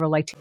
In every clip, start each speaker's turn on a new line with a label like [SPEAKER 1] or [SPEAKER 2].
[SPEAKER 1] like to.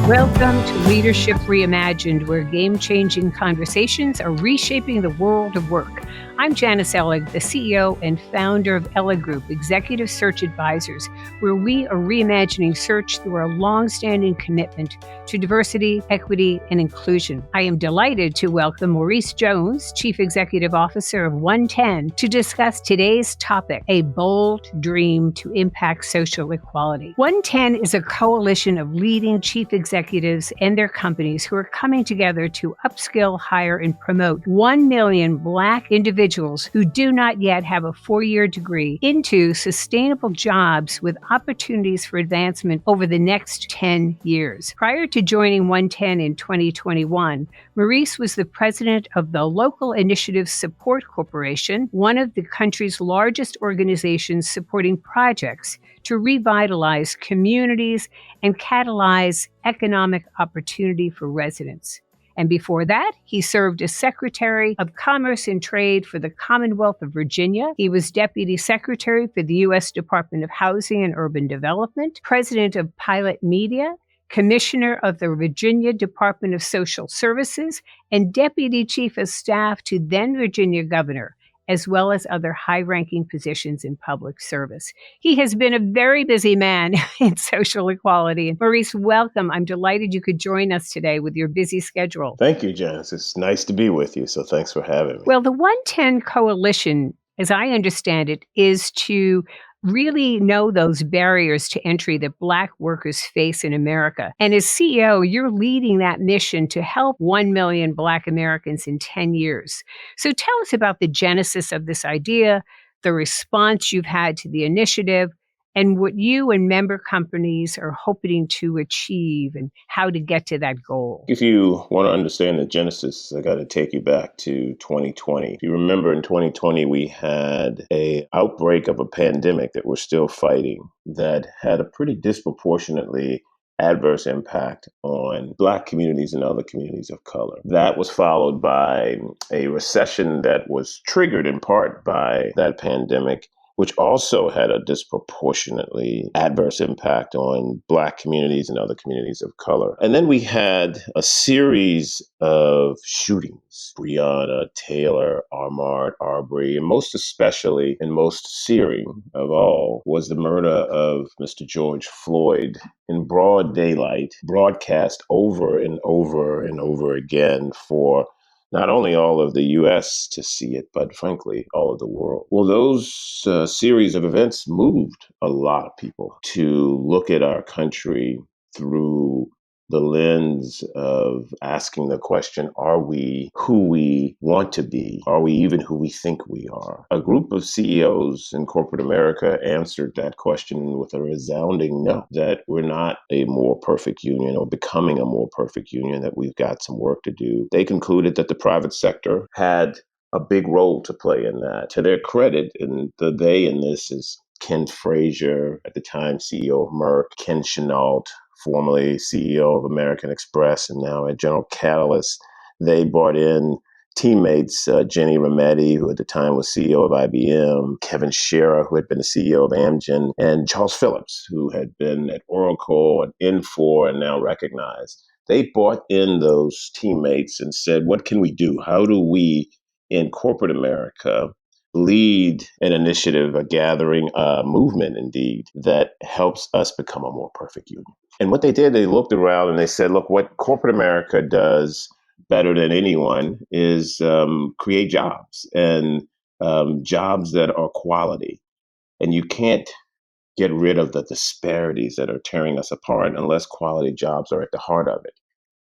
[SPEAKER 1] Welcome to Leadership Reimagined, where game-changing conversations are reshaping the world of work. I'm Janice Ellig, the CEO and founder of Ellig Group, Executive Search Advisors, where we are reimagining search through our long-standing commitment to diversity, equity, and inclusion. I am delighted to welcome Maurice Jones, Chief Executive Officer of OneTen, to discuss today's topic, a bold dream to impact social equality. OneTen is a coalition of leading chief executives and their companies who are coming together to upskill, hire, and promote 1 million Black individuals who do not yet have a 4-year degree into sustainable jobs with opportunities for advancement over the next 10 years. Prior to joining OneTen in 2021, Maurice was the president of the Local Initiative Support Corporation, one of the country's largest organizations supporting projects to revitalize communities and catalyze economic opportunity for residents. And before that, he served as Secretary of Commerce and Trade for the Commonwealth of Virginia. He was Deputy Secretary for the U.S. Department of Housing and Urban Development, President of Pilot Media, Commissioner of the Virginia Department of Social Services, and Deputy Chief of Staff to then Virginia Governor, as well as other high-ranking positions in public service. He has been a very busy man in social equality. Maurice, welcome. I'm delighted you could join us today with your busy schedule.
[SPEAKER 2] Thank you, Janice. It's nice to be with you, so thanks for having me.
[SPEAKER 1] Well, the OneTen Coalition, as I understand it, is to really know those barriers to entry that Black workers face in America. And as CEO, you're leading that mission to help 1 million Black Americans in 10 years. So tell us about the genesis of this idea, the response you've had to the initiative, and what you and member companies are hoping to achieve and how to get to that goal.
[SPEAKER 2] If you want to understand the genesis, I got to take you back to 2020. If you remember, in 2020, we had an outbreak of a pandemic that we're still fighting that had a pretty disproportionately adverse impact on Black communities and other communities of color. That was followed by a recession that was triggered in part by that pandemic, which also had a disproportionately adverse impact on Black communities and other communities of color. And then we had a series of shootings, Breonna Taylor, Ahmaud Arbery, and most especially and most searing of all was the murder of Mr. George Floyd in broad daylight, broadcast over and over and over again for not only all of the U.S. to see it, but frankly, all of the world. Well, those series of events moved a lot of people to look at our country through the lens of asking the question, are we who we want to be? Are we even who we think we are? A group of CEOs in corporate America answered that question with a resounding no, that we're not a more perfect union or becoming a more perfect union, that we've got some work to do. They concluded that the private sector had a big role to play in that. To their credit, and the they in this is Ken Frazier, at the time CEO of Merck, Ken Chenault, formerly CEO of American Express and now at General Catalyst. They brought in teammates, Jenny Rometty, who at the time was CEO of IBM, Kevin Scherer, who had been the CEO of Amgen, and Charles Phillips, who had been at Oracle and Infor and now recognized. They brought in those teammates and said, what can we do? How do we in corporate America lead an initiative, a gathering, a movement indeed, that helps us become a more perfect union? And what they did, they looked around and they said, look, what corporate America does better than anyone is create jobs and jobs that are quality. And you can't get rid of the disparities that are tearing us apart unless quality jobs are at the heart of it.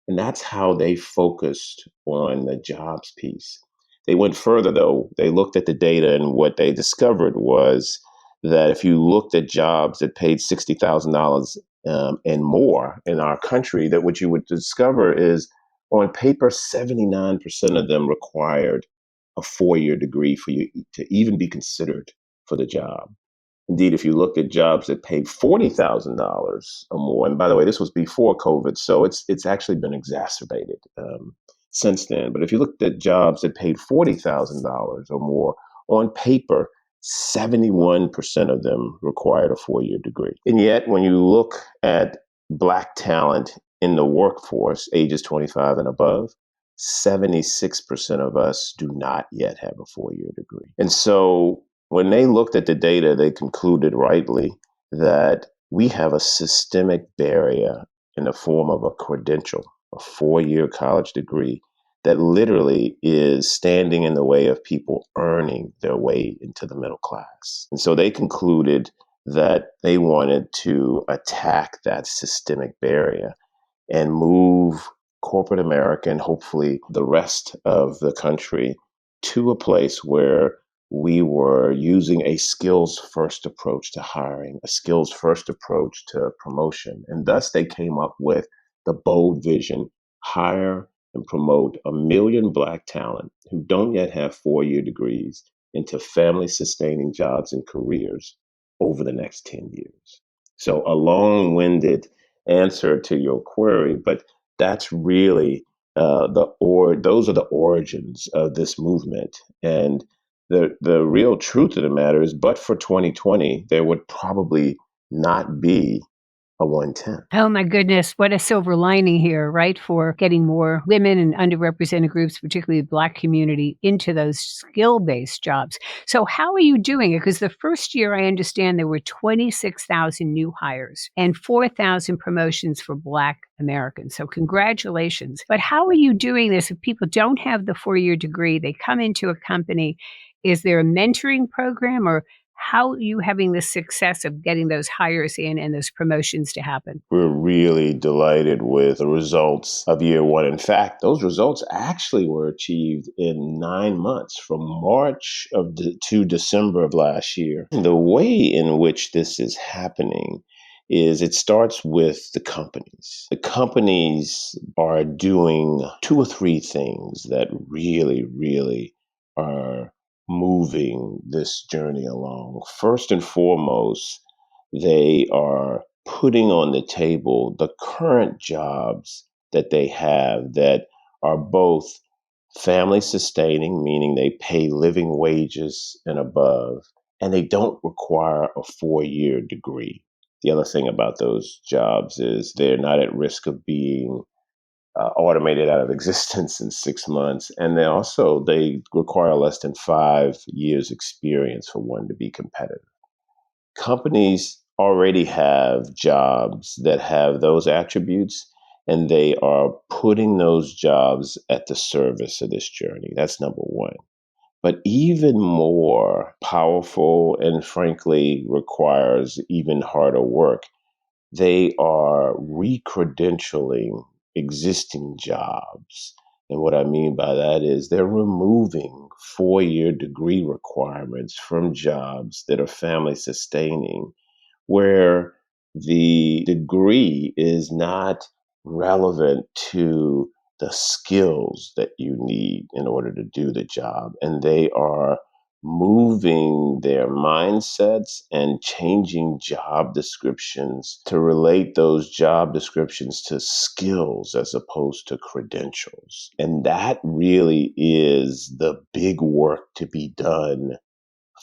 [SPEAKER 2] And that's how they focused on the jobs piece. They went further, though. They looked at the data, and what they discovered was that if you looked at jobs that paid $60,000 and more in our country, that what you would discover is on paper, 79% of them required a 4-year degree for you to even be considered for the job. Indeed, if you look at jobs that paid $40,000 or more, and by the way, this was before COVID, so it's actually been exacerbated since then. But if you looked at jobs that paid $40,000 or more, on paper, 71% of them required a 4-year degree. And yet, when you look at Black talent in the workforce, ages 25 and above, 76% of us do not yet have a 4-year degree. And so when they looked at the data, they concluded rightly that we have a systemic barrier in the form of a credential, a 4-year college degree that literally is standing in the way of people earning their way into the middle class. And so they concluded that they wanted to attack that systemic barrier and move corporate America and hopefully the rest of the country to a place where we were using a skills first approach to hiring, a skills first approach to promotion. And thus they came up with the bold vision: hire and promote 1 million Black talent who don't yet have 4-year degrees into family sustaining jobs and careers over the next 10 years. So a long winded answer to your query, but that's really those are the origins of this movement. And the real truth of the matter is, but for 2020, there would probably not be a 110.
[SPEAKER 1] Oh my goodness, what a silver lining here, right? For getting more women and underrepresented groups, particularly the Black community, into those skill based jobs. So, how are you doing it? Because the first year, I understand there were 26,000 new hires and 4,000 promotions for Black Americans. So, congratulations. But how are you doing this if people don't have the 4-year degree? They come into a company. Is there a mentoring program, or how are you having the success of getting those hires in and those promotions to happen?
[SPEAKER 2] We're really delighted with the results of year one. In fact, those results actually were achieved in 9 months, from to December of last year. And the way in which this is happening is it starts with the companies. The companies are doing 2 or 3 things that really, really are moving this journey along. First and foremost, they are putting on the table the current jobs that they have that are both family sustaining, meaning they pay living wages and above, and they don't require a 4-year degree. The other thing about those jobs is they're not at risk of being automated out of existence in 6 months, and they require less than 5 years experience for one to be competitive. Companies already have jobs that have those attributes, and they are putting those jobs at the service of this journey. That's number one. But even more powerful and frankly requires even harder work, they are recredentialing existing jobs. And what I mean by that is they're removing 4-year degree requirements from jobs that are family sustaining, where the degree is not relevant to the skills that you need in order to do the job. And they are moving their mindsets and changing job descriptions to relate those job descriptions to skills as opposed to credentials. And that really is the big work to be done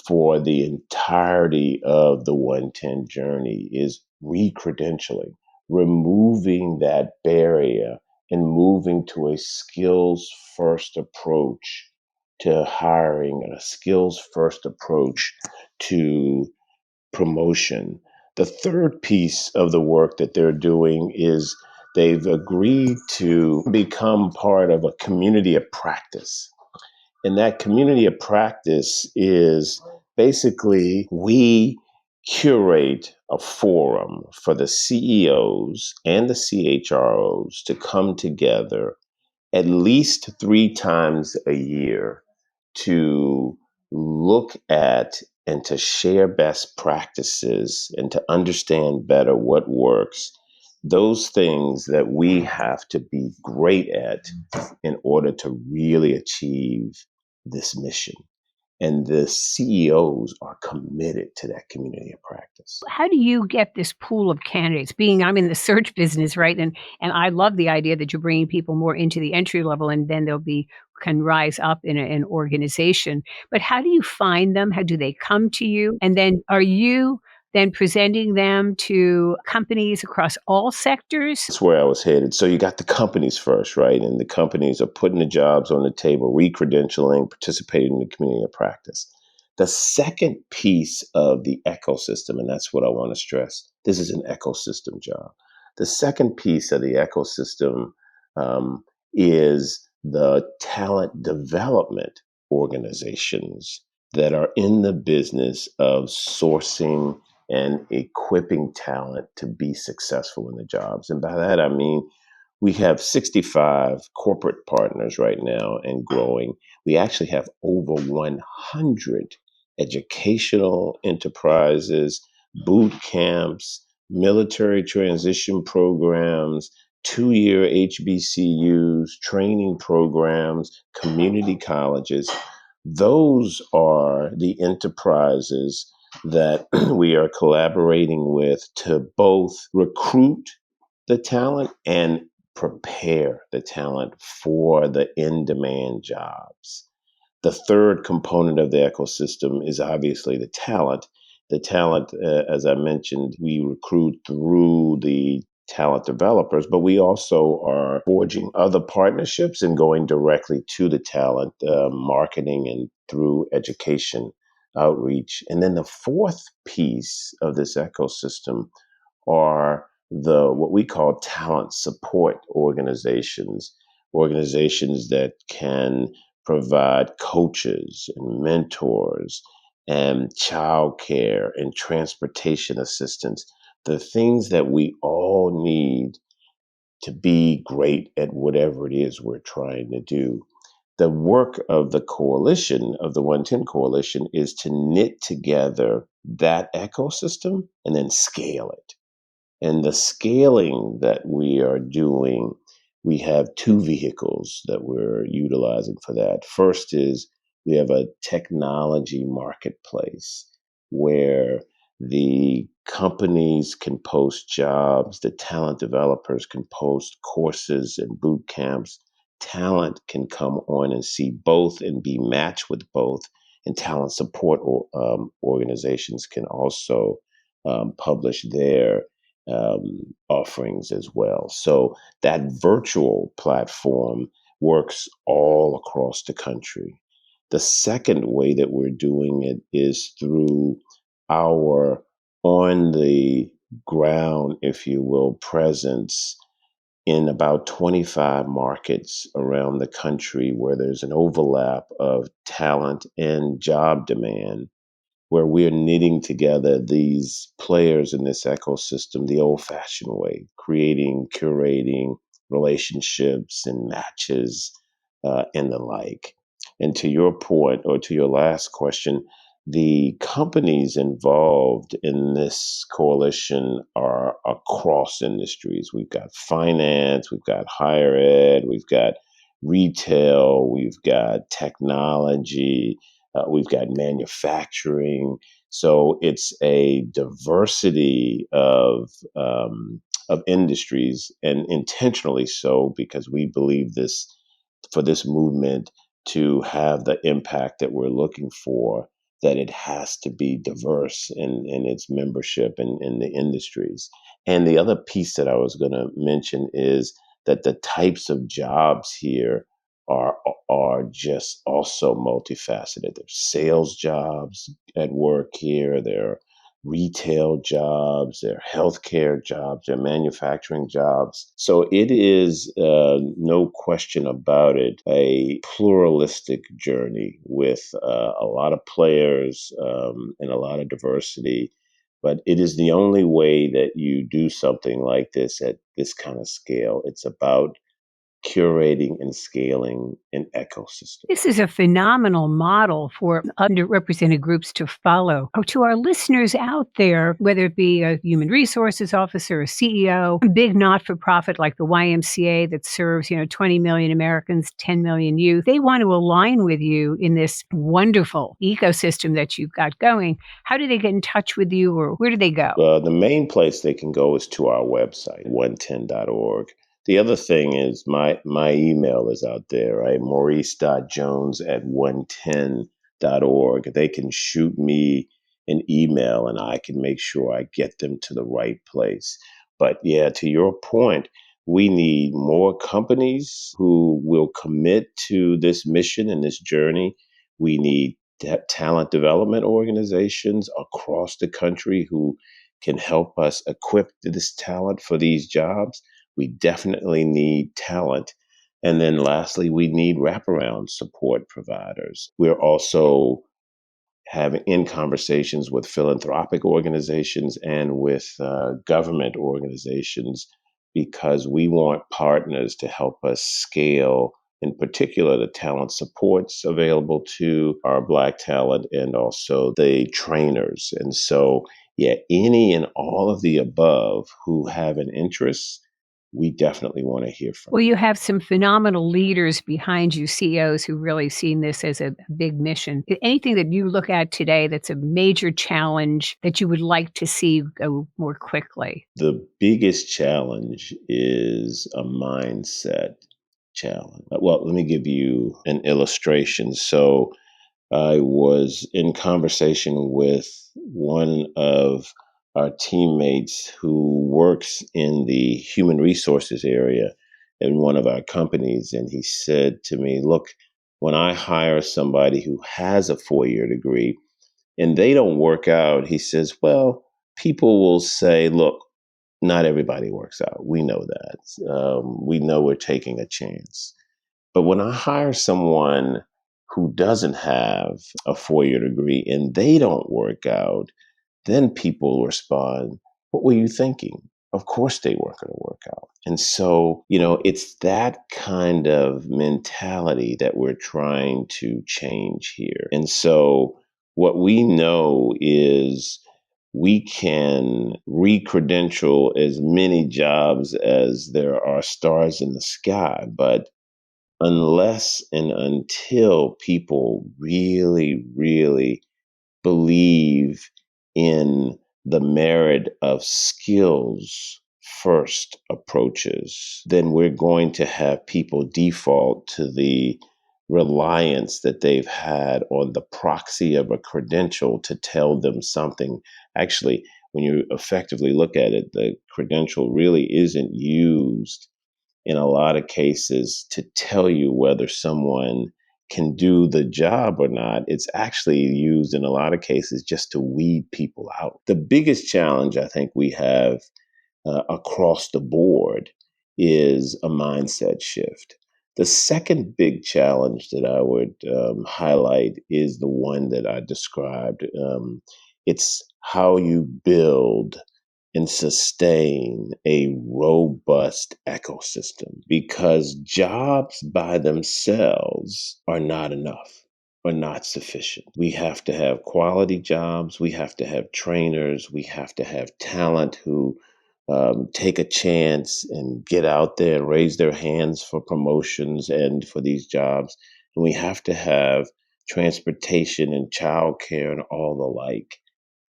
[SPEAKER 2] for the entirety of the 110 journey, is recredentialing, removing that barrier and moving to a skills first approach to hiring and a skills first approach to promotion. The third piece of the work that they're doing is they've agreed to become part of a community of practice. And that community of practice is basically we curate a forum for the CEOs and the CHROs to come together at least 3 times a year to look at and to share best practices and to understand better what works, those things that we have to be great at in order to really achieve this mission. And the CEOs are committed to that community of practice.
[SPEAKER 1] How do you get this pool of candidates? Being I'm in the search business, right? And I love the idea that you're bringing people more into the entry level, and then they'll be can rise up in an organization. But how do you find them? How do they come to you? And then are you then presenting them to companies across all sectors?
[SPEAKER 2] That's where I was headed. So you got the companies first, right? And the companies are putting the jobs on the table, re-credentialing, participating in the community of practice. The second piece of the ecosystem, and that's what I want to stress, this is an ecosystem job. The second piece of the ecosystem um, is the talent development organizations that are in the business of sourcing and equipping talent to be successful in the jobs. And by that, I mean, we have 65 corporate partners right now and growing. We actually have over 100 educational enterprises, boot camps, military transition programs, 2-year HBCUs, training programs, community colleges. Those are the enterprises that we are collaborating with to both recruit the talent and prepare the talent for the in demand jobs. The third component of the ecosystem is obviously the talent. The talent, as I mentioned, we recruit through the talent developers, but we also are forging other partnerships and going directly to the talent, marketing and through education outreach. And then the fourth piece of this ecosystem are the what we call talent support organizations that can provide coaches and mentors and childcare and transportation assistance, the things that we all need to be great at whatever it is we're trying to do. The work of the coalition, of the OneTen Coalition, is to knit together that ecosystem and then scale it. And the scaling that we are doing, we have two vehicles that we're utilizing for that. First is we have a technology marketplace where the companies can post jobs, the talent developers can post courses and boot camps. Talent can come on and see both and be matched with both. And talent support organizations can also publish their offerings as well. So that virtual platform works all across the country. The second way that we're doing it is through our on the ground, if you will, presence in about 25 markets around the country where there's an overlap of talent and job demand, where we're knitting together these players in this ecosystem the old fashioned way, creating, curating relationships and matches and the like. And to your point, or to your last question, the companies involved in this coalition are across industries. We've got finance, we've got higher ed, we've got retail, we've got technology, we've got manufacturing. So it's a diversity of industries, and intentionally so, because we believe this for this movement to have the impact that we're looking for, that it has to be diverse in its membership and in the industries. And the other piece that I was going to mention is that the types of jobs here are are just also multifaceted. There's sales jobs at work here. There are retail jobs. There are healthcare jobs. There are manufacturing jobs. So it is, no question about it, a pluralistic journey with a lot of players and a lot of diversity. But it is the only way that you do something like this at this kind of scale. It's about curating and scaling an ecosystem.
[SPEAKER 1] This is a phenomenal model for underrepresented groups to follow. Oh, to our listeners out there, whether it be a human resources officer, a CEO, a big not-for-profit like the YMCA that serves, 20 million Americans, 10 million youth, they want to align with you in this wonderful ecosystem that you've got going. How do they get in touch with you, or where do they go?
[SPEAKER 2] The main place they can go is to our website, OneTen.org. The other thing is my email is out there, right? Maurice.jones@110.org. They can shoot me an email and I can make sure I get them to the right place. But yeah, to your point, we need more companies who will commit to this mission and this journey. We need talent development organizations across the country who can help us equip this talent for these jobs. We definitely need talent. And then lastly, we need wraparound support providers. We're also having in conversations with philanthropic organizations and with government organizations because we want partners to help us scale, in particular, the talent supports available to our Black talent and also the trainers. And so, yeah, any and all of the above who have an interest, we definitely want to hear from
[SPEAKER 1] Well,
[SPEAKER 2] you.
[SPEAKER 1] you have some phenomenal leaders behind you, CEOs who really seen this as a big mission. Anything that you look at today that's a major challenge that you would like to see go more quickly?
[SPEAKER 2] The biggest challenge is a mindset challenge. Well, let me give you an illustration. So, I was in conversation with one of our teammates who works in the human resources area in one of our companies. And he said to me, look, when I hire somebody who has a 4 year degree and they don't work out, he says, well, people will say, look, not everybody works out. We know that. We know we're taking a chance. But when I hire someone who doesn't have a 4 year degree and they don't work out, then people respond, what were you thinking? Of course they weren't going to work out. And so, it's that kind of mentality that we're trying to change here. And so, what we know is we can re-credential as many jobs as there are stars in the sky, but unless and until people really, really believe in the merit of skills first approaches, then we're going to have people default to the reliance that they've had on the proxy of a credential to tell them something. Actually, when you effectively look at it, the credential really isn't used in a lot of cases to tell you whether someone can do the job or not. It's actually used in a lot of cases just to weed people out. The biggest challenge I think we have across the board is a mindset shift. The second big challenge that I would highlight is the one that I described. It's how you build and sustain a robust ecosystem because jobs by themselves are not enough, are not sufficient. We have to have quality jobs, we have to have trainers, we have to have talent who take a chance and get out there and raise their hands for promotions and for these jobs. And we have to have transportation and childcare and all the like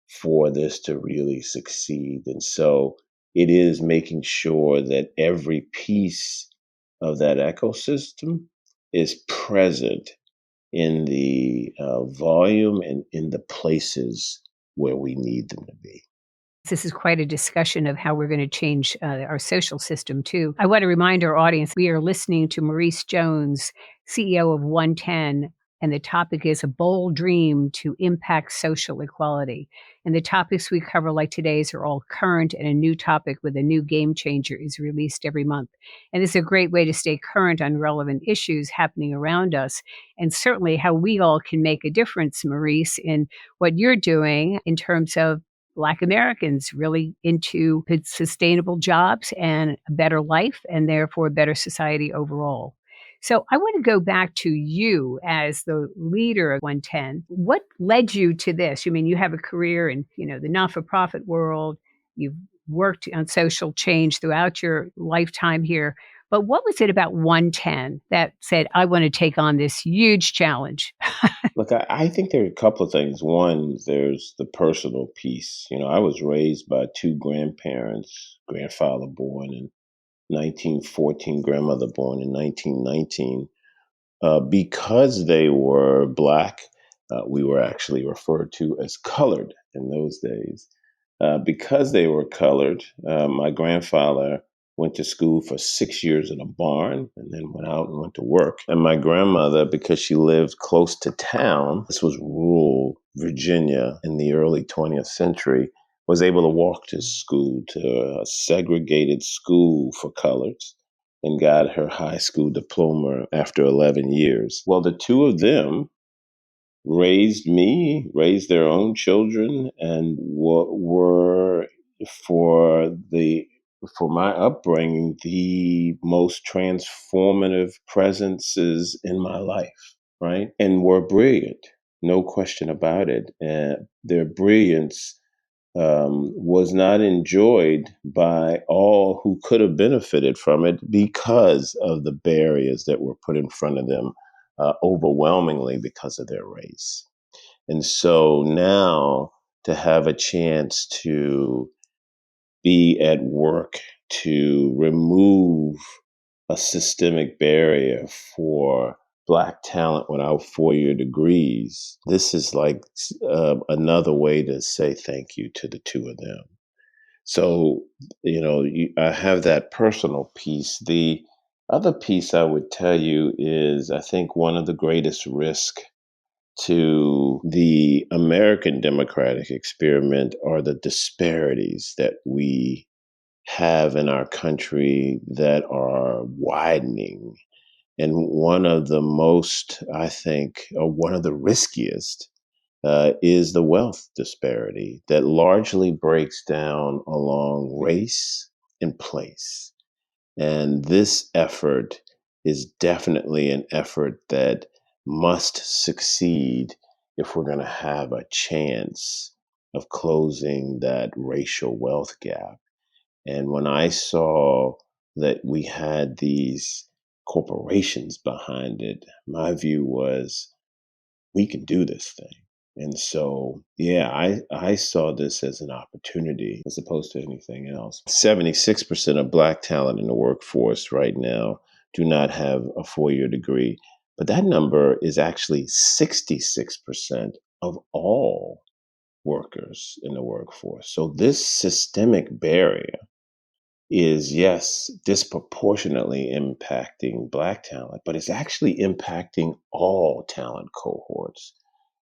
[SPEAKER 2] for this to really succeed. And so it is making sure that every piece of that ecosystem is present in the volume and in the places where we need them to be.
[SPEAKER 1] This is quite a discussion of how we're going to change our social system, too. I want to remind our audience we are listening to Maurice Jones, CEO of OneTen, and the topic is a bold dream to impact social equality. And the topics we cover, like today's, are all current, and a new topic with a new game changer is released every month. And it's a great way to stay current on relevant issues happening around us, and certainly how we all can make a difference, Maurice, in what you're doing in terms of Black Americans really into sustainable jobs and a better life, and therefore a better society overall. So I want to go back to you as the leader of OneTen. What led you to this? You mean you have a career in, the not-for-profit world. You've worked on social change throughout your lifetime here. But what was it about OneTen that said, I want to take on this huge challenge?
[SPEAKER 2] Look, I think there are a couple of things. One, there's the personal piece. I was raised by two grandparents, grandfather born in 1914, grandmother born in 1919. Because they were Black, we were actually referred to as colored in those days. Because they were colored, my grandfather went to school for 6 years in a barn and then went out and went to work. And my grandmother, because she lived close to town, this was rural Virginia in the early 20th century, was able to walk to school, to a segregated school for coloreds, and got her high school diploma after 11 years. Well, the two of them raised me, raised their own children, and were for the for my upbringing the most transformative presences in my life, right? And were brilliant, no question about it. And their brilliance was not enjoyed by all who could have benefited from it because of the barriers that were put in front of them, overwhelmingly because of their race. And so now to have a chance to be at work to remove a systemic barrier for Black talent without 4-year degrees, this is like another way to say thank you to the two of them. So, I have that personal piece. The other piece I would tell you is I think one of the greatest risks to the American democratic experiment are the disparities that we have in our country that are widening. And one of the most, I think, or one of the riskiest is the wealth disparity that largely breaks down along race and place. And this effort is definitely an effort that must succeed if we're going to have a chance of closing that racial wealth gap. And when I saw that we had these corporations behind it, my view was we can do this thing. And so, yeah, I saw this as an opportunity as opposed to anything else. 76% of Black talent in the workforce right now do not have a 4-year degree, but that number is actually 66% of all workers in the workforce. So this systemic barrier is, yes, disproportionately impacting Black talent, but it's actually impacting all talent cohorts.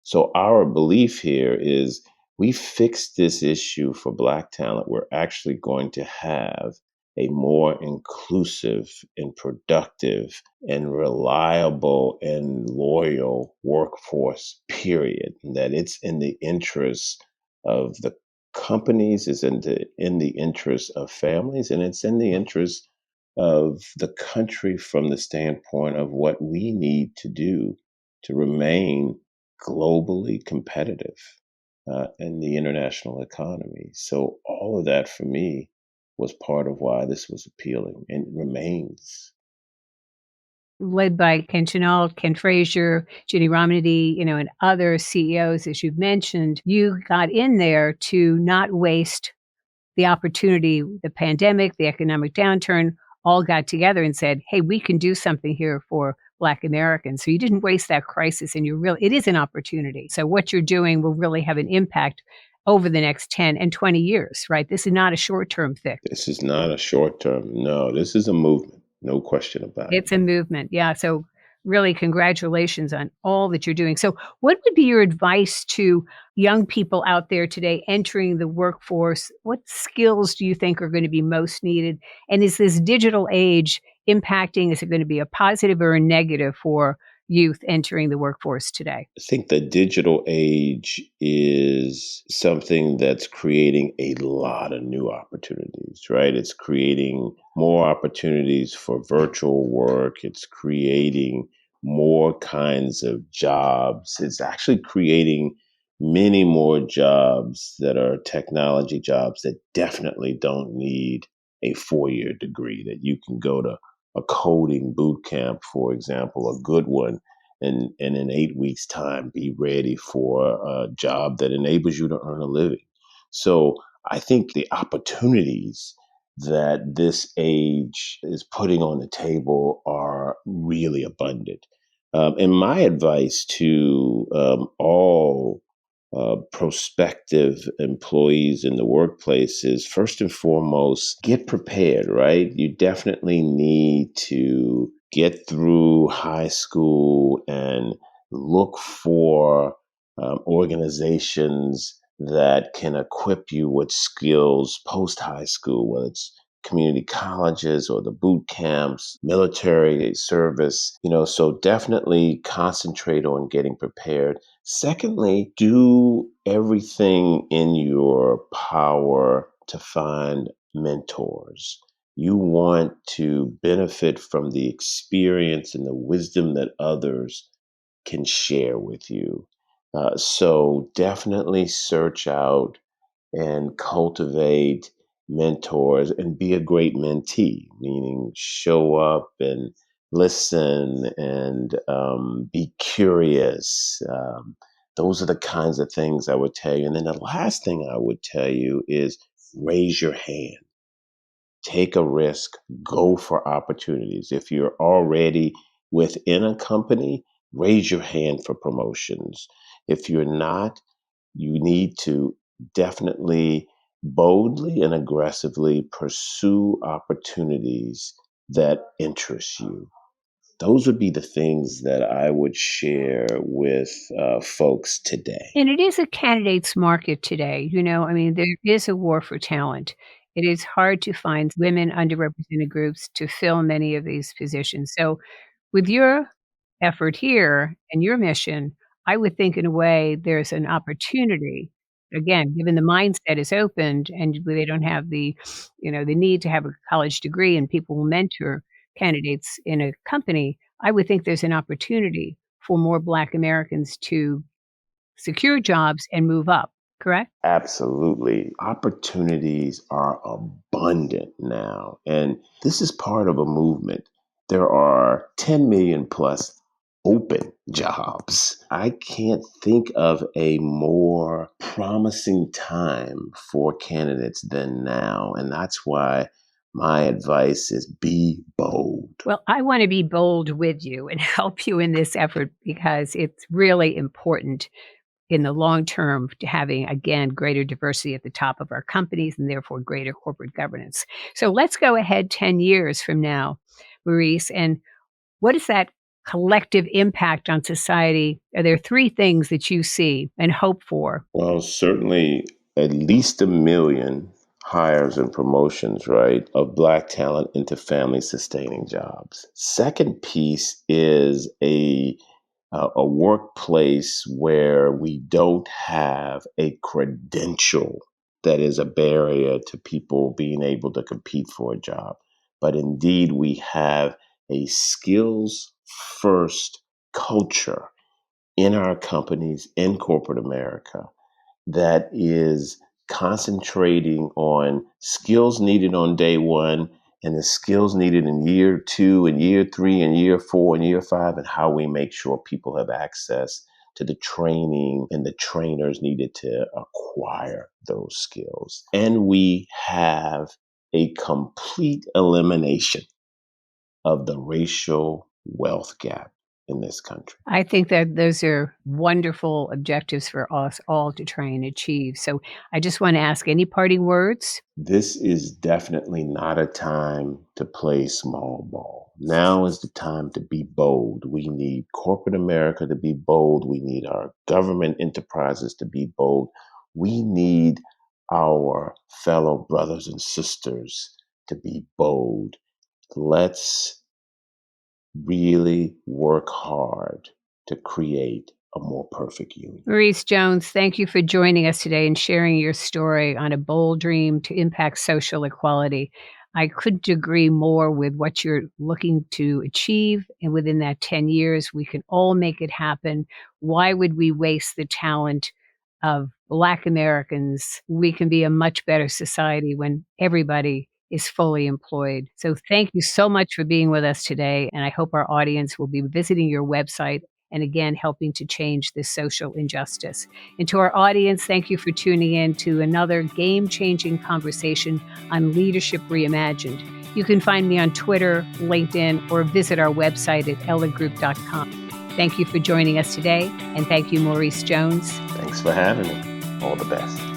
[SPEAKER 2] So our belief here is we fix this issue for Black talent, we're actually going to have a more inclusive and productive and reliable and loyal workforce, period. And that it's in the interest of the companies, is in the interest of families, and it's in the interest of the country from the standpoint of what we need to do to remain globally competitive in the international economy. So all of that for me was part of why this was appealing and remains.
[SPEAKER 1] Led by Ken Chenault, Ken Frazier, Ginny Rometty, and other CEOs, as you've mentioned, you got in there to not waste the opportunity. The pandemic, the economic downturn, all got together and said, hey, we can do something here for Black Americans. So you didn't waste that crisis, and it is an opportunity. So what you're doing will really have an impact over the next 10 and 20 years, right? This is not a short-term fix.
[SPEAKER 2] This is not a short term. No, this is a movement. No question about it.
[SPEAKER 1] It's a movement. Yeah. So really congratulations on all that you're doing. So what would be your advice to young people out there today entering the workforce? What skills do you think are going to be most needed? And is this digital age impacting, is it going to be a positive or a negative for youth entering the workforce today?
[SPEAKER 2] I think the digital age is something that's creating a lot of new opportunities, right? It's creating more opportunities for virtual work. It's creating more kinds of jobs. It's actually creating many more jobs that are technology jobs that definitely don't need a 4-year degree, that you can go to a coding boot camp, for example, a good one, and in 8 weeks' time be ready for a job that enables you to earn a living. So I think the opportunities that this age is putting on the table are really abundant. And my advice to all prospective employees in the workplace is, first and foremost, get prepared, right? You definitely need to get through high school and look for organizations that can equip you with skills post high school, whether it's community colleges or the boot camps, military service, so definitely concentrate on getting prepared. Secondly, do everything in your power to find mentors. You want to benefit from the experience and the wisdom that others can share with you. So definitely search out and cultivate mentors and be a great mentee, meaning show up and listen and be curious. Those are the kinds of things I would tell you. And then the last thing I would tell you is raise your hand, take a risk, go for opportunities. If you're already within a company, raise your hand for promotions. If you're not, you need to definitely boldly and aggressively pursue opportunities that interest you. Those would be the things that I would share with folks today.
[SPEAKER 1] And it is a candidate's market today. I mean, there is a war for talent. It is hard to find women, underrepresented groups to fill many of these positions. So, with your effort here and your mission, I would think in a way there's an opportunity. Again, given the mindset is opened and they don't have the need to have a college degree and people will mentor candidates in a company, I would think there's an opportunity for more Black Americans to secure jobs and move up, correct?
[SPEAKER 2] Absolutely. Opportunities are abundant now. And this is part of a movement. There are 10 million plus open jobs. I can't think of a more promising time for candidates than now. And that's why my advice is be bold.
[SPEAKER 1] Well, I want to be bold with you and help you in this effort because it's really important in the long term to having, again, greater diversity at the top of our companies and therefore greater corporate governance. So let's go ahead 10 years from now, Maurice, and what is that collective impact on society? Are there three things that you see and hope for?
[SPEAKER 2] Well, certainly at least 1 million hires and promotions, right, of Black talent into family sustaining jobs. Second piece is a workplace where we don't have a credential that is a barrier to people being able to compete for a job, but indeed we have a skills first culture in our companies in corporate America that is concentrating on skills needed on day one and the skills needed in year two and year three and year four and year five, and how we make sure people have access to the training and the trainers needed to acquire those skills. And we have a complete elimination of the racial wealth gap in this country.
[SPEAKER 1] I think that those are wonderful objectives for us all to try and achieve. So I just want to ask any parting words?
[SPEAKER 2] This is definitely not a time to play small ball. Now is the time to be bold. We need corporate America to be bold. We need our government enterprises to be bold. We need our fellow brothers and sisters to be bold. Let's really work hard to create a more perfect union.
[SPEAKER 1] Maurice Jones, thank you for joining us today and sharing your story on a bold dream to impact social equality. I couldn't agree more with what you're looking to achieve. And within that 10 years, we can all make it happen. Why would we waste the talent of Black Americans? We can be a much better society when everybody is fully employed. So thank you so much for being with us today. And I hope our audience will be visiting your website and again, helping to change this social injustice. And to our audience, thank you for tuning in to another game-changing conversation on Leadership Reimagined. You can find me on Twitter, LinkedIn, or visit our website at elliggroup.com. Thank you for joining us today, and thank you, Maurice Jones.
[SPEAKER 2] Thanks for having me. All the best.